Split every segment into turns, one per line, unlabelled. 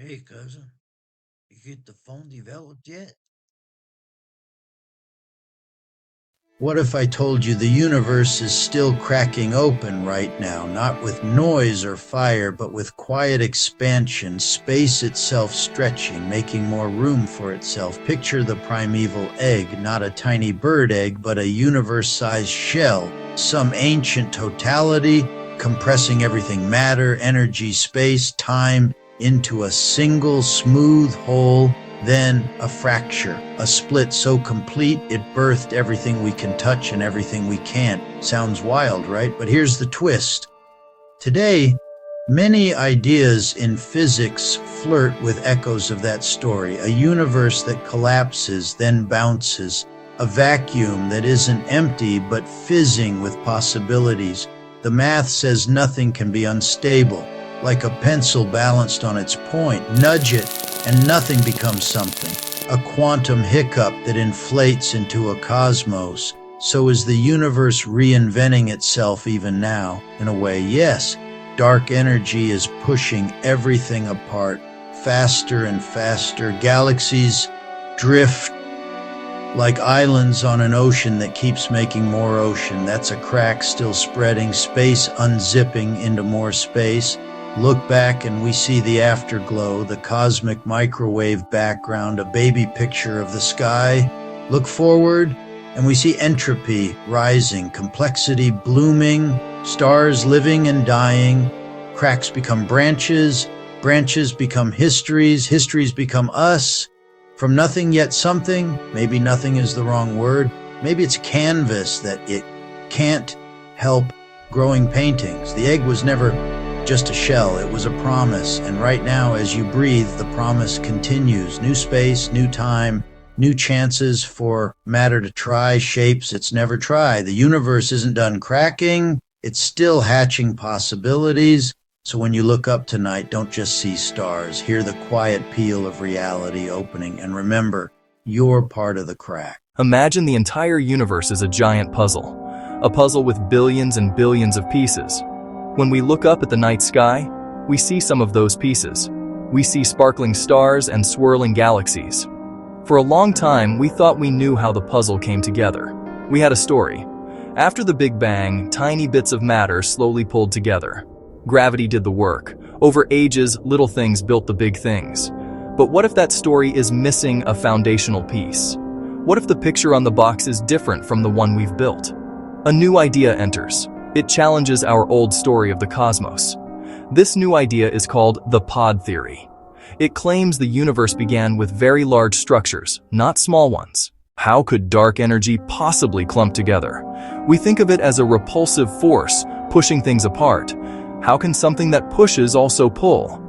Hey, cousin, you get the phone developed yet? What if I told you the universe is still cracking open right now, not with noise or fire, but with quiet expansion, space itself stretching, making more room for itself? Picture the primeval egg, not a tiny bird egg, but a universe-sized shell, some ancient totality, compressing everything matter, energy, space, time into a single smooth whole. Then a fracture, a split so complete it birthed everything we can touch and everything we can't. Sounds wild, right? But here's the twist. Today, many ideas in physics flirt with echoes of that story. A universe that collapses, then bounces. A vacuum that isn't empty but fizzing with possibilities. The math says nothing can be unstable. Like a pencil balanced on its point. Nudge it, and nothing becomes something. A quantum hiccup that inflates into a cosmos. So is the universe reinventing itself even now? In a way, yes. Dark energy is pushing everything apart, faster and faster. Galaxies drift like islands on an ocean that keeps making more ocean. That's a crack still spreading, space unzipping into more space. Look back and we see the afterglow, the cosmic microwave background, a baby picture of the sky. Look forward and we see entropy rising, complexity blooming, stars living and dying. Cracks become branches, branches become histories, histories become us. From nothing yet something, maybe nothing is the wrong word. Maybe it's canvas that it can't help growing paintings. The egg was never just a shell, it was a promise, and right now as you breathe, the promise continues. New space, new time, new chances for matter to try shapes it's never tried. The universe isn't done cracking, it's still hatching possibilities. So when you look up tonight, don't just see stars, hear the quiet peal of reality opening, and remember, you're part of the crack.
Imagine the entire universe as a giant puzzle, a puzzle with billions and billions of pieces. When we look up at the night sky, we see some of those pieces. We see sparkling stars and swirling galaxies. For a long time, we thought we knew how the puzzle came together. We had a story. After the Big Bang, tiny bits of matter slowly pulled together. Gravity did the work. Over ages, little things built the big things. But what if that story is missing a foundational piece? What if the picture on the box is different from the one we've built? A new idea enters. It challenges our old story of the cosmos. This new idea is called the pod theory. It claims the universe began with very large structures, not small ones. How could dark energy possibly clump together? We think of it as a repulsive force, pushing things apart. How can something that pushes also pull?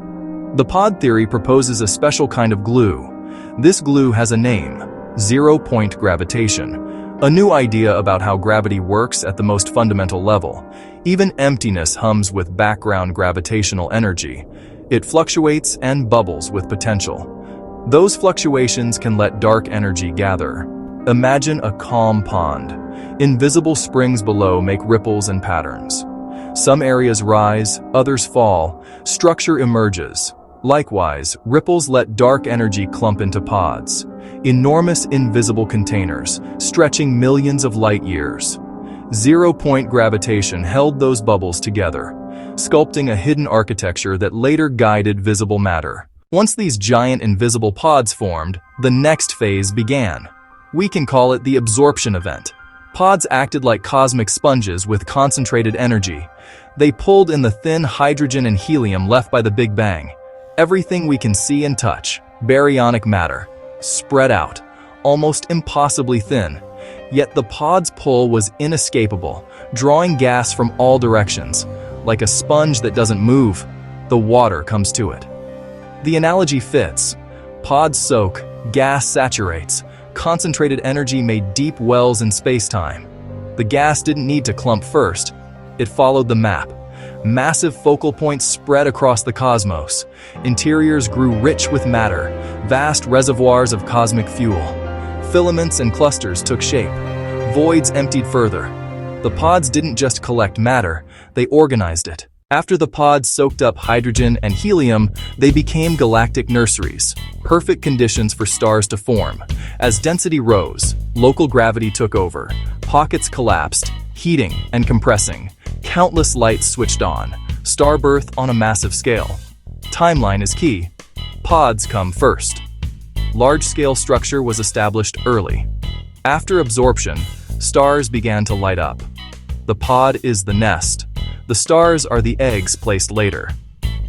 The pod theory proposes a special kind of glue. This glue has a name: zero-point gravitation. A new idea about how gravity works at the most fundamental level. Even emptiness hums with background gravitational energy. It fluctuates and bubbles with potential. Those fluctuations can let dark energy gather. Imagine a calm pond. Invisible springs below make ripples and patterns. Some areas rise, others fall. Structure emerges. Likewise, ripples let dark energy clump into pods. Enormous invisible containers, stretching millions of light years. Zero-point gravitation held those bubbles together, sculpting a hidden architecture that later guided visible matter. Once these giant invisible pods formed, the next phase began. We can call it the absorption event. Pods acted like cosmic sponges with concentrated energy. They pulled in the thin hydrogen and helium left by the Big Bang. Everything we can see and touch, baryonic matter, spread out, almost impossibly thin. Yet the pod's pull was inescapable, drawing gas from all directions. Like a sponge that doesn't move, the water comes to it. The analogy fits. Pods soak, gas saturates. Concentrated energy made deep wells in space-time. The gas didn't need to clump first. It followed the map. Massive focal points spread across the cosmos. Interiors grew rich with matter, vast reservoirs of cosmic fuel. Filaments and clusters took shape. Voids emptied further. The pods didn't just collect matter, they organized it. After the pods soaked up hydrogen and helium, they became galactic nurseries, perfect conditions for stars to form. As density rose, local gravity took over, pockets collapsed, heating and compressing, countless lights switched on, star birth on a massive scale. Timeline is key. Pods come first. Large-scale structure was established early. After absorption, stars began to light up. The pod is the nest. The stars are the eggs placed later.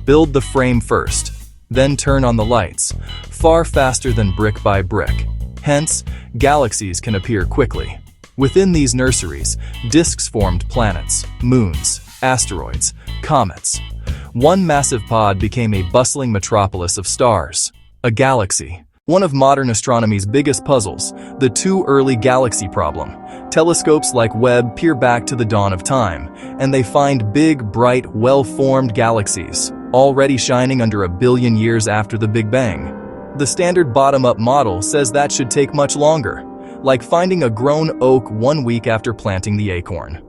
Build the frame first, then turn on the lights, far faster than brick by brick. Hence, galaxies can appear quickly. Within these nurseries, disks formed planets, moons, asteroids, comets. One massive pod became a bustling metropolis of stars, a galaxy. One of modern astronomy's biggest puzzles, the too early galaxy problem. Telescopes like Webb peer back to the dawn of time, and they find big, bright, well-formed galaxies, already shining under 1 billion years after the Big Bang. The standard bottom-up model says that should take much longer, like finding a grown oak 1 week after planting the acorn.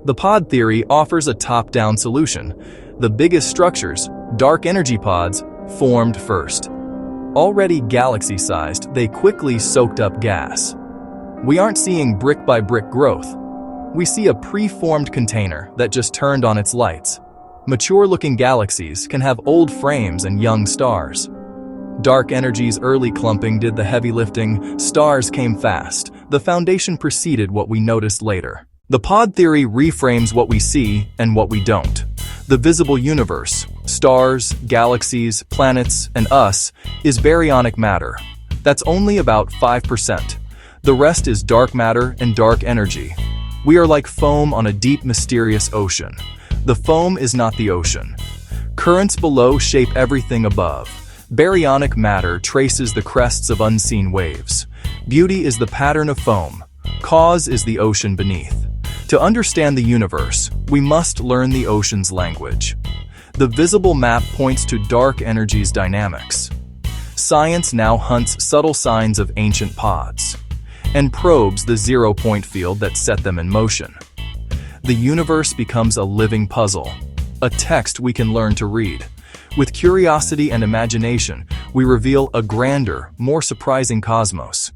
The pod theory offers a top-down solution. The biggest structures, dark energy pods, formed first. Already galaxy-sized, they quickly soaked up gas. We aren't seeing brick-by-brick growth. We see a pre-formed container that just turned on its lights. Mature-looking galaxies can have old frames and young stars. Dark energy's early clumping did the heavy lifting, stars came fast. The foundation preceded what we noticed later. The pod theory reframes what we see and what we don't. The visible universe, stars, galaxies, planets, and us, is baryonic matter. That's only about 5%. The rest is dark matter and dark energy. We are like foam on a deep, mysterious ocean. The foam is not the ocean. Currents below shape everything above. Baryonic matter traces the crests of unseen waves. Beauty is the pattern of foam. Cause is the ocean beneath. To understand the universe, we must learn the ocean's language. The visible map points to dark energy's dynamics. Science now hunts subtle signs of ancient pods and probes the zero-point field that set them in motion. The universe becomes a living puzzle, a text we can learn to read. With curiosity and imagination, we reveal a grander, more surprising cosmos.